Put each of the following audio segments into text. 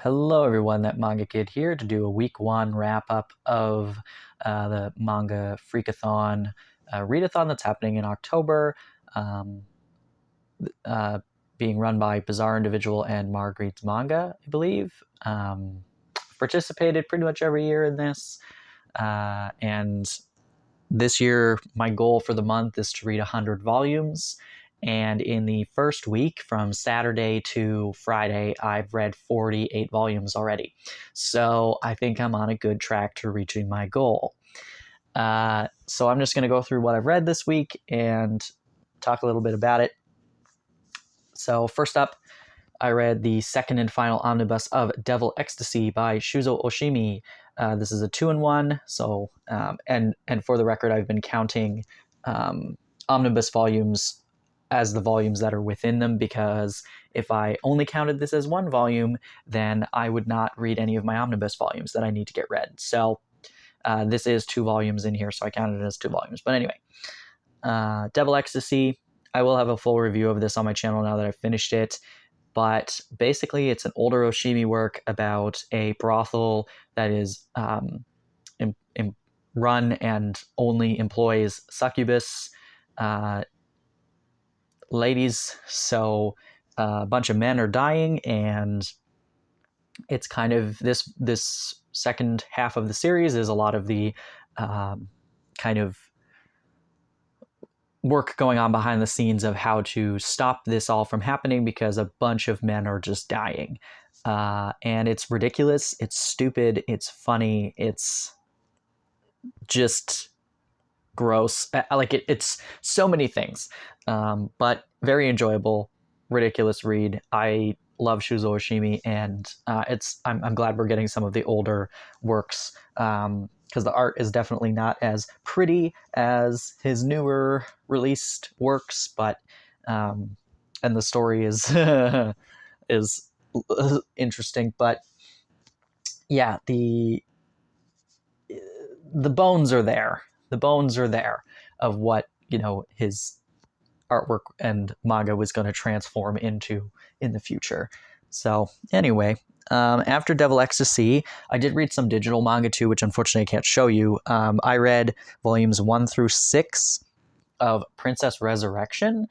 Hello everyone, that Manga Kid here to do a week one wrap up of the manga Freak-a-thon readathon that's happening in October, um, uh, being run by Bizarre Individual and Marguerite's Manga, I believe. Participated pretty much every year in this, and this year my goal for the month is to read 100 volumes. And in the first week, from Saturday to Friday, I've read 48 volumes already. So I think I'm on a good track to reaching my goal. So I'm just going to go through what I've read this week and talk a little bit about it. So first up, I read the second and final omnibus of Devil Ecstasy by Shuzo Oshimi. This is a 2-in-1. So and for the record, I've been counting omnibus volumes as the volumes that are within them, because if I only counted this as one volume, then I would not read any of my omnibus volumes that I need to get read. So this is 2 volumes in here, so I counted it as 2 volumes. But anyway, Devil Ecstasy, I will have a full review of this on my channel now that I've finished it. But basically, it's an older Oshimi work about a brothel that is run and only employs succubus ladies. So a bunch of men are dying, and it's kind of this second half of the series is a lot of the kind of work going on behind the scenes of how to stop this all from happening, because a bunch of men are just dying. And it's ridiculous, it's stupid, it's funny, it's just gross. It's so many things, but very enjoyable, ridiculous read. I love Shuzo Oshimi, and I'm glad we're getting some of the older works, because the art is definitely not as pretty as his newer released works, but and the story is is interesting. But yeah, the bones are there. The bones are there of what his artwork and manga was going to transform into in the future. So anyway, after Devil Ecstasy, I did read some digital manga too, which unfortunately I can't show you. I read volumes 1 through 6 of Princess Resurrection.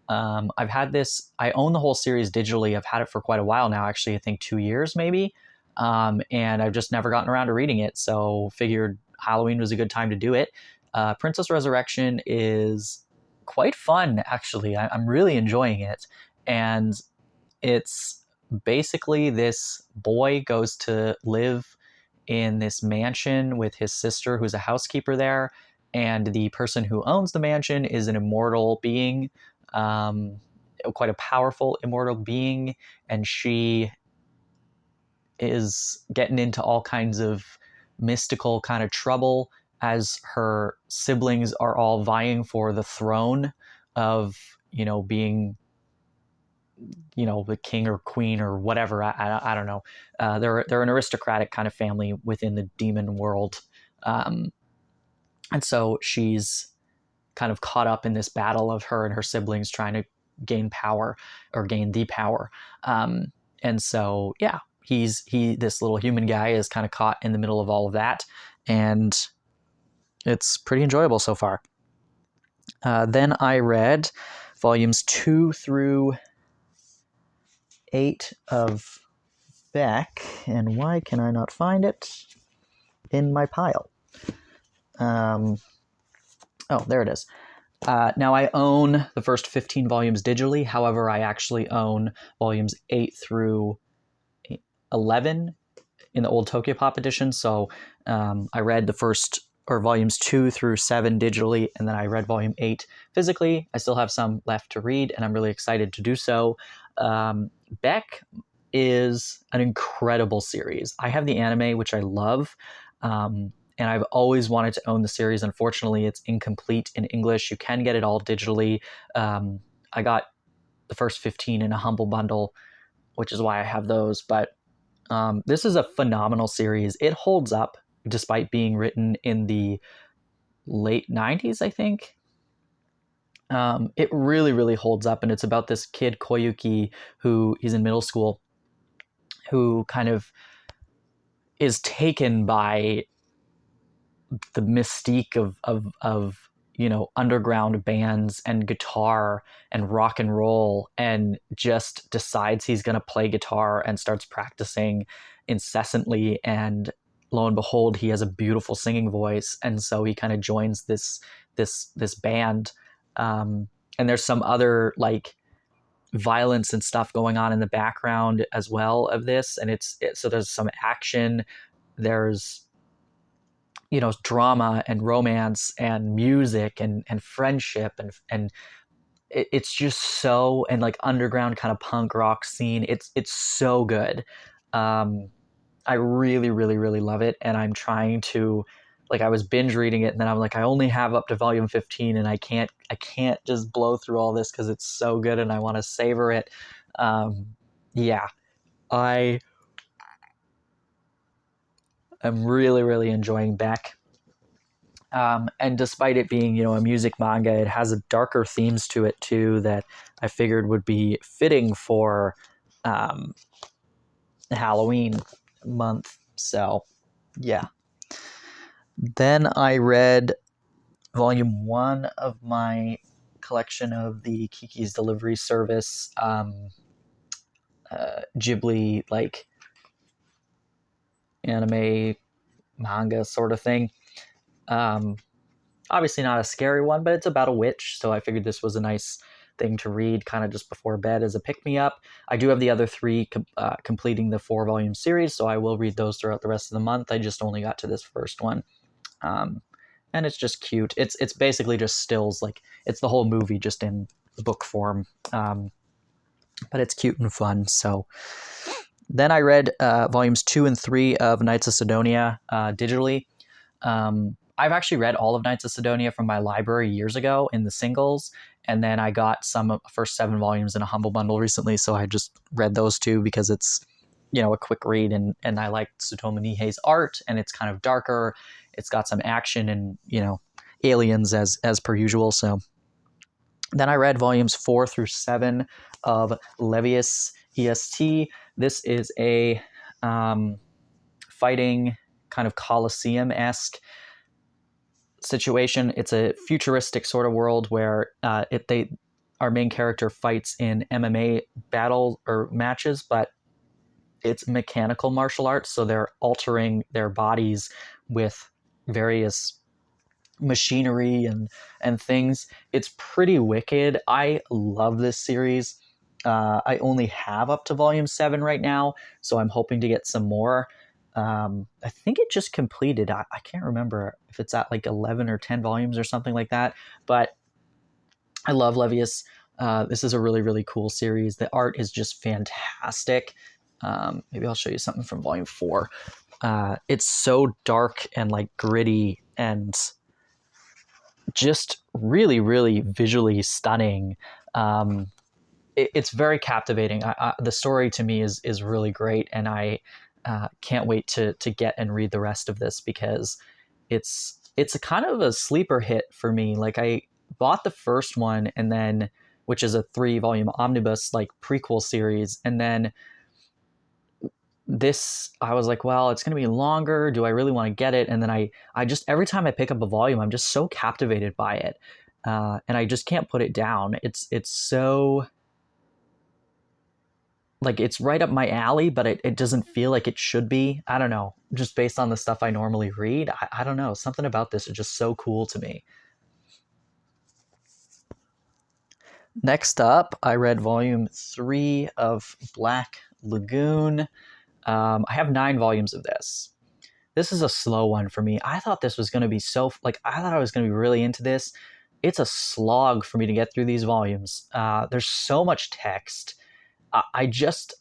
I've had this, I own the whole series digitally. I've had it for quite a while now, actually, I think 2 years maybe. And I've just never gotten around to reading it, so figured Halloween was a good time to do it. Princess Resurrection is quite fun, actually. I'm really enjoying it. And it's basically this boy goes to live in this mansion with his sister, who's a housekeeper there. And the person who owns the mansion is an immortal being, quite a powerful immortal being. And she is getting into all kinds of mystical kind of trouble, as her siblings are all vying for the throne of, being, the king or queen or whatever. I don't know. They're an aristocratic kind of family within the demon world. And so she's kind of caught up in this battle of her and her siblings trying to gain power, or gain the power. And so, yeah, this little human guy is kind of caught in the middle of all of that, and it's pretty enjoyable so far. Then I read volumes 2 through 8 of Beck, and why can I not find it in my pile? Oh, there it is. Now, I own the first 15 volumes digitally. However, I actually own volumes 8 through 11 in the old Tokyopop edition. So I read the first, or volumes 2 through 7 digitally, and then I read volume 8 physically. I still have some left to read, and I'm really excited to do so. Beck is an incredible series. I have the anime, which I love, and I've always wanted to own the series. Unfortunately, it's incomplete in English. You can get it all digitally. I got the first 15 in a Humble Bundle, which is why I have those. But this is a phenomenal series. It holds up despite being written in the late 90s, I think. It really, really holds up, and it's about this kid, Koyuki, who he's in middle school, who kind of is taken by the mystique of underground bands and guitar and rock and roll, and just decides he's going to play guitar and starts practicing incessantly, and lo and behold, he has a beautiful singing voice, and so he kind of joins this band. And there's some other like violence and stuff going on in the background as well of this, and so there's some action, there's drama and romance and music and friendship and it's just so, and like underground kind of punk rock scene. It's so good. I really, really, really love it, and I'm trying to, like, I was binge reading it, and then I'm like, I only have up to volume 15, and I can't just blow through all this because it's so good, and I want to savor it. Yeah, I am really, really enjoying Beck. And despite it being, a music manga, it has darker themes to it too that I figured would be fitting for Halloween month. So, yeah. Then I read volume 1 of my collection of the Kikis delivery service, Ghibli like anime manga sort of thing. Obviously not a scary one, but it's about a witch, so I figured this was a nice thing to read kind of just before bed as a pick-me-up. I do have the other 3 completing the 4-volume series, so I will read those throughout the rest of the month. I just only got to this first one. And it's just cute. It's basically just stills, like it's the whole movie just in book form. But it's cute and fun. So then I read volumes 2 and 3 of Knights of Sedonia digitally. I've actually read all of Knights of Sedonia from my library years ago in the singles, and then I got some first 7 volumes in a Humble Bundle recently, so I just read those 2 because it's, a quick read, and I like Tsutomu Nihei's art, and it's kind of darker. It's got some action and, aliens as per usual. So then I read volumes 4 through 7 of Levius EST. This is a fighting kind of Colosseum-esque situation. It's a futuristic sort of world where our main character fights in MMA battle or matches, but it's mechanical martial arts, so they're altering their bodies with various machinery and things. It's pretty wicked. I love this series. I only have up to volume 7 right now, so I'm hoping to get some more. I think it just completed. I can't remember if it's at like 11 or 10 volumes or something like that, but I love Levius. This is a really, really cool series. The art is just fantastic. Maybe I'll show you something from volume 4. It's so dark and like gritty and just really, really visually stunning. It's very captivating. The story to me is really great, and I can't wait to get and read the rest of this because it's a kind of a sleeper hit for me. Like, I bought the first one, and then, which is a 3-volume omnibus like prequel series, and then this, I was like, well, it's going to be longer. Do I really want to get it? And then I just, every time I pick up a volume, I'm just so captivated by it. And I just can't put it down. It's so, like, it's right up my alley, but it doesn't feel like it should be. I don't know. Just based on the stuff I normally read. I don't know. Something about this is just so cool to me. Next up, I read volume 3 of Black Lagoon. I have 9 volumes of this. This is a slow one for me. I thought this was going to be I thought I was going to be really into this. It's a slog for me to get through these volumes. There's so much text. I just,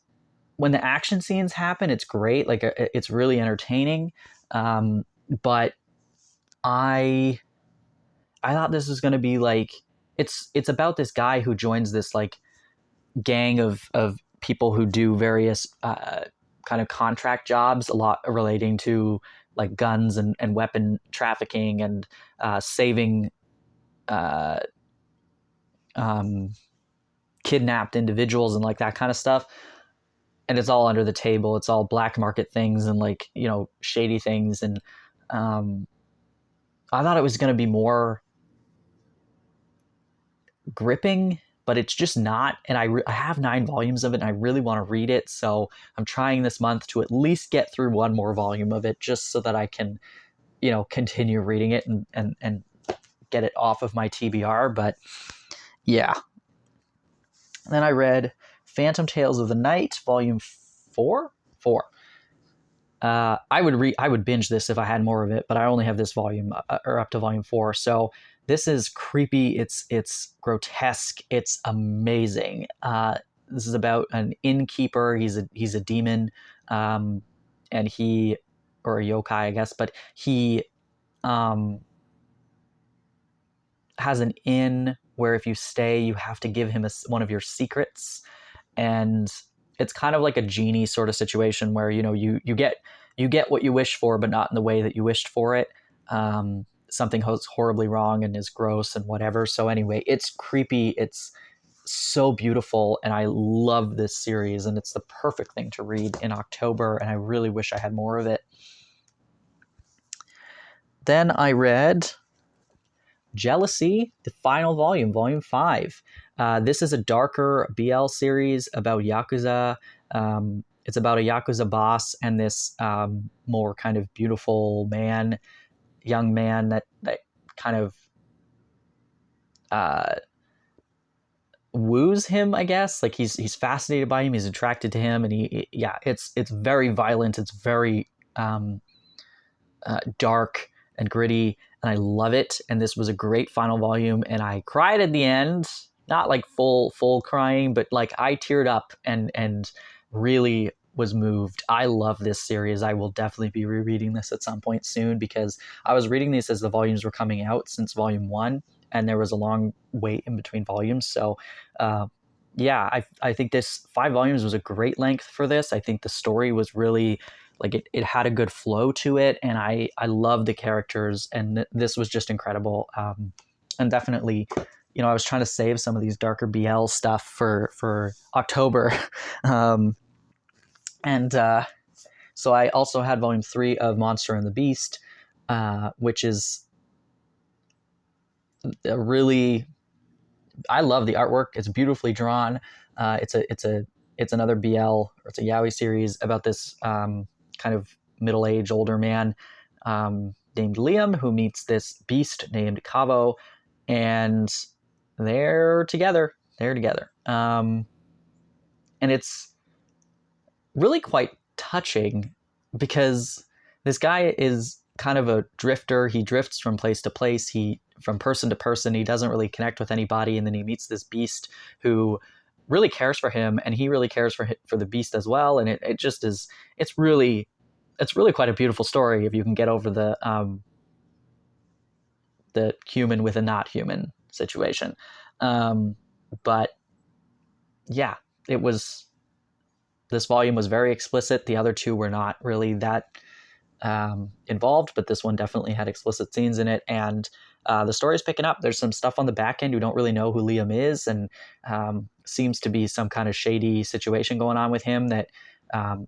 when the action scenes happen, it's great. Like, it's really entertaining. But I thought this was going to be like, it's about this guy who joins this like gang of people who do various kind of contract jobs, a lot relating to like guns and weapon trafficking and saving kidnapped individuals and like that kind of stuff. and it's all under the table. It's all black market things and like, you know, shady things. And um, I thought it was going to be more gripping, but it's just not. And I have 9 volumes of it and I really want to read it. So I'm trying this month to at least get through one more volume of it just so that I can, you know, continue reading it and get it off of my TBR. But yeah. And then I read Phantom Tales of the Night, volume 4. 4. I would binge this if I had more of it, but I only have this volume or up to volume 4. So this is creepy. It's grotesque. It's amazing. This is about an innkeeper. He's a demon, and he, or a yokai, I guess, but he um, has an inn where if you stay, you have to give him one of your secrets, and it's kind of like a genie sort of situation where, you know, you get what you wish for, but not in the way that you wished for it. Something goes horribly wrong and is gross and whatever. So anyway, it's creepy. It's so beautiful, and I love this series, and it's the perfect thing to read in October, and I really wish I had more of it. Then I read Jealousy, the final volume, volume 5. This is a darker BL series about Yakuza. It's about a Yakuza boss and this more kind of beautiful young man that kind of woos him, I guess. Like he's fascinated by him, he's attracted to him, and it's very violent. It's very dark and gritty, and I love it. And this was a great final volume, and I cried at the end. Not like full crying, but like I teared up and really was moved. I love this series. I will definitely be rereading this at some point soon, because I was reading these as the volumes were coming out since volume 1, and there was a long wait in between volumes. So I think this 5 volumes was a great length for this. I think the story was really, like, it had a good flow to it, and I love the characters, and this was just incredible. And definitely, you know, I was trying to save some of these darker BL stuff for October. And so I also had volume 3 of Monster and the Beast, which is a really, I love the artwork. It's beautifully drawn. It's another BL, or it's a yaoi series about this kind of middle-aged older man named Liam, who meets this beast named Kavo, and they're together. And it's really quite touching, because this guy is kind of a drifter. He drifts from place to place. From person to person. He doesn't really connect with anybody, and then he meets this beast who really cares for him, and he really cares for the beast as well. And it just is. It's really quite a beautiful story if you can get over the human with a not human situation. But yeah, this volume was very explicit. The other 2 were not really that involved, but this one definitely had explicit scenes in it, and the story is picking up. There's some stuff on the back end. We don't really know who Liam is, and seems to be some kind of shady situation going on with him that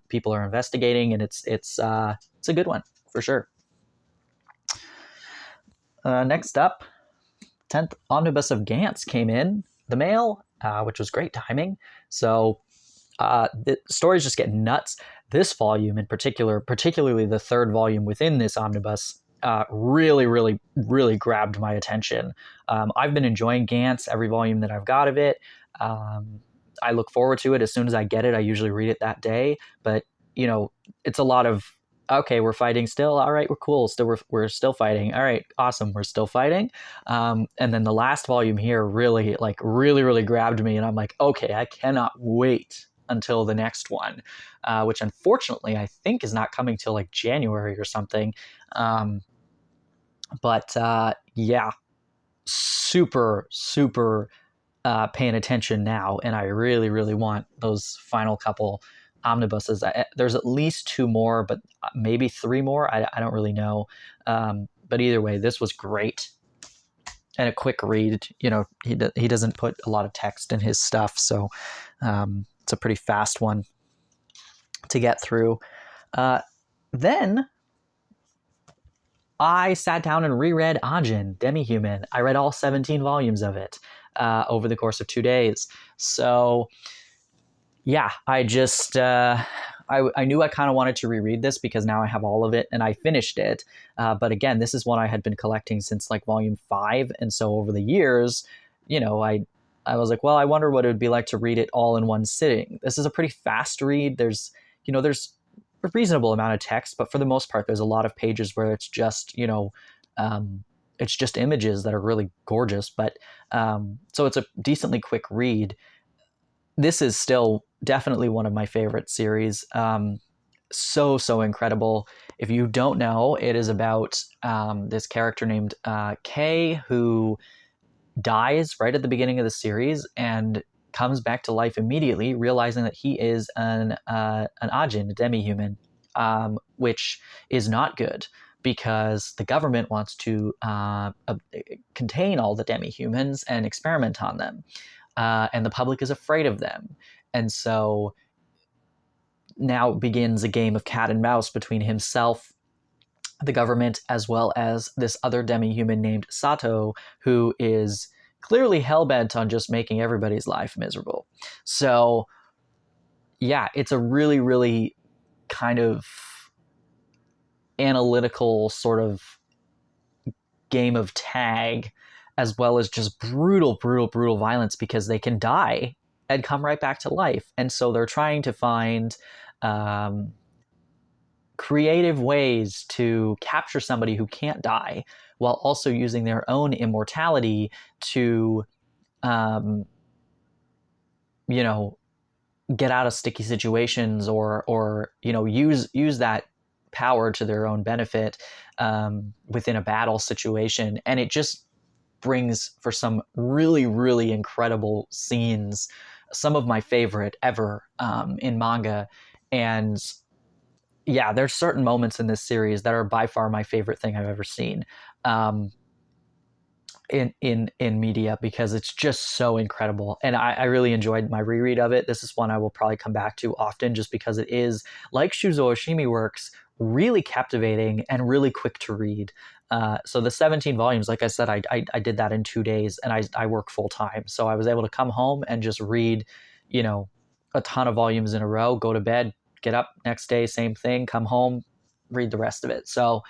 people are investigating, and it's a good one for sure. Next up, 10th omnibus of Gantz came in the mail, which was great timing. So the stories just get nuts. This volume in particular, particularly the 3rd volume within this omnibus, really, really, really grabbed my attention. I've been enjoying Gantz, every volume that I've got of it. I look forward to it. As soon as I get it, I usually read it that day. But, you know, it's a lot of, okay, we're fighting still. All right, we're cool. We're still fighting. All right, awesome. We're still fighting. And then the last volume here really, really grabbed me. And I'm like, okay, I cannot wait until the next one, which unfortunately I think is not coming till like January or something. But yeah, super paying attention now, and I really want those final couple omnibuses. There's at least 2 more, but maybe 3 more. I don't really know. But either way, this was great and a quick read. You know, he doesn't put a lot of text in his stuff, so it's a pretty fast one. to get through. Then I sat down and reread Ajin Demihuman. I read all 17 volumes of it over the course of 2 days. So yeah, I knew I kind of wanted to reread this because now I have all of it and I finished it. But again, this is one I had been collecting since like volume 5, and so over the years, I was like, well, I wonder what it would be like to read it all in one sitting. This is a pretty fast read. There's a reasonable amount of text, but for the most part, there's a lot of pages where it's just images that are really gorgeous. But so it's a decently quick read. This is still definitely one of my favorite series. So incredible. If you don't know, it is about this character named Kay, who dies right at the beginning of the series and comes back to life immediately, realizing that he is an Ajin, a demi-human, which is not good because the government wants to contain all the demi-humans and experiment on them. And the public is afraid of them. And so now begins a game of cat and mouse between himself, the government, as well as this other demi-human named Sato, who is clearly hell-bent on just making everybody's life miserable. So yeah, it's a really, really kind of analytical sort of game of tag, as well as just brutal violence, because they can die and come right back to life. And so they're trying to find creative ways to capture somebody who can't die while also using their own immortality to, um, you know, get out of sticky situations, or use that power to their own benefit within a battle situation. And it just brings for some really, really incredible scenes, some of my favorite ever in manga. And yeah, there's certain moments in this series that are by far my favorite thing I've ever seen in media, because it's just so incredible. And I really enjoyed my reread of it. This is one I will probably come back to often, just because it is, like Shuzo Oshimi works, really captivating and really quick to read. So the 17 volumes, like I said, I did that in 2 days, and I work full time. So I was able to come home and just read, a ton of volumes in a row, go to bed, get up next day, same thing, come home, read the rest of it. So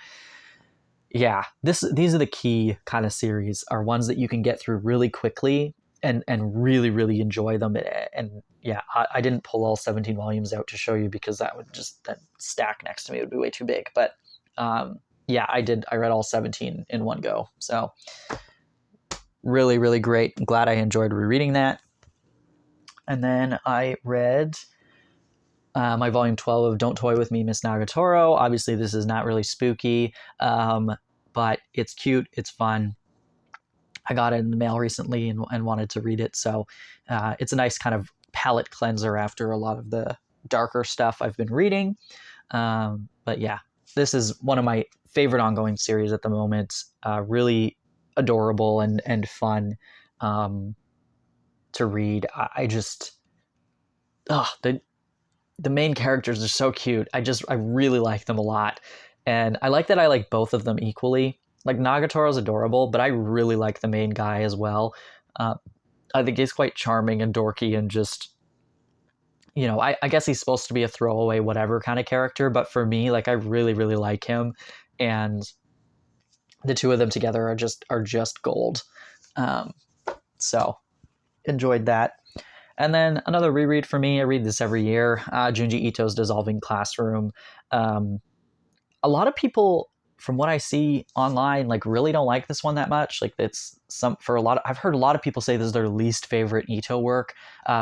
yeah, these are the key kind of series, are ones that you can get through really quickly and really, really enjoy them. And yeah, I didn't pull all 17 volumes out to show you, because that stack next to me would be way too big. But yeah, I read all 17 in one go. So really, really great. I'm glad I enjoyed rereading that. And then I read my volume 12 of Don't Toy With Me, Miss Nagatoro. Obviously, this is not really spooky, but it's cute. It's fun. I got it in the mail recently and wanted to read it. So it's a nice kind of palate cleanser after a lot of the darker stuff I've been reading. But yeah, this is one of my favorite ongoing series at the moment. Really adorable and fun to read. I just, the main characters are so cute. I really like them a lot. And I like that I like both of them equally. Like, Nagatoro's adorable, but I really like the main guy as well. I think he's quite charming and dorky, and just, I guess he's supposed to be a throwaway whatever kind of character, but for me, like, I really, really like him. And the two of them together are just gold. So enjoyed that. And then another reread for me, I read this every year, Junji Ito's Dissolving Classroom. A lot of people, from what I see online, like, really don't like this one that much. Like, I've heard a lot of people say this is their least favorite Ito work.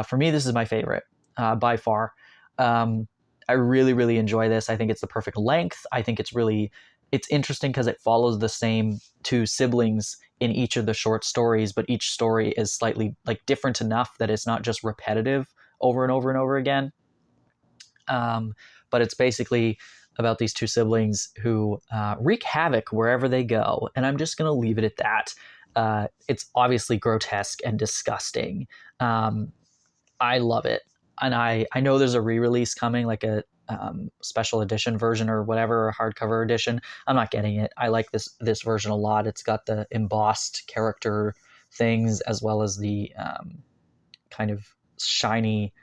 For me, this is my favorite by far. I really, really enjoy this. I think it's the perfect length. I think it's interesting because it follows the same two siblings in each of the short stories, but each story is slightly, like, different enough that it's not just repetitive over and over and over again. But it's basically about these two siblings who wreak havoc wherever they go, and I'm just going to leave it at that. It's obviously grotesque and disgusting. I love it, and I know there's a re-release coming, like a special edition version or whatever, or hardcover edition. I'm not getting it. I like this version a lot. It's got the embossed character things as well as the kind of shiny,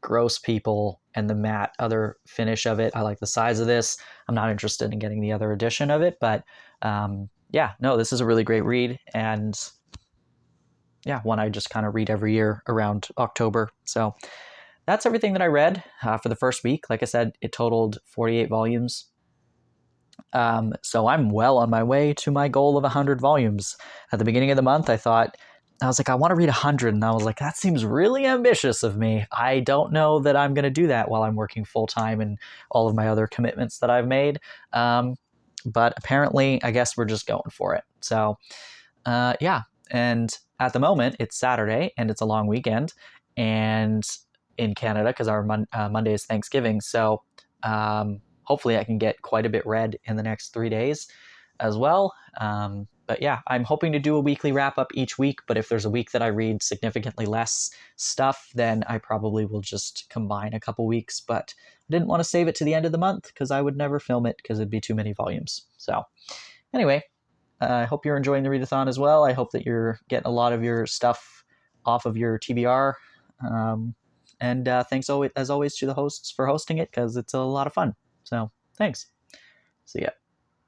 gross people and the matte other finish of it. I like the size of this. I'm not interested in getting the other edition of it, but yeah, no, this is a really great read, and yeah, one I just kind of read every year around October. So that's everything that I read for the first week. Like I said, it totaled 48 volumes. So I'm well on my way to my goal of 100 volumes. At the beginning of the month, I was like, I want to read 100. And I was like, that seems really ambitious of me. I don't know that I'm going to do that while I'm working full time and all of my other commitments that I've made. But apparently, I guess we're just going for it. So yeah. And at the moment, it's Saturday and it's a long weekend. And in Canada, because our Monday is Thanksgiving. So hopefully I can get quite a bit read in the next 3 days as well. But yeah, I'm hoping to do a weekly wrap up each week. But if there's a week that I read significantly less stuff, then I probably will just combine a couple weeks. But I didn't want to save it to the end of the month because I would never film it because it'd be too many volumes. So anyway, I hope you're enjoying the readathon as well. I hope that you're getting a lot of your stuff off of your TBR. And thanks as always to the hosts for hosting it because it's a lot of fun. So thanks. See ya.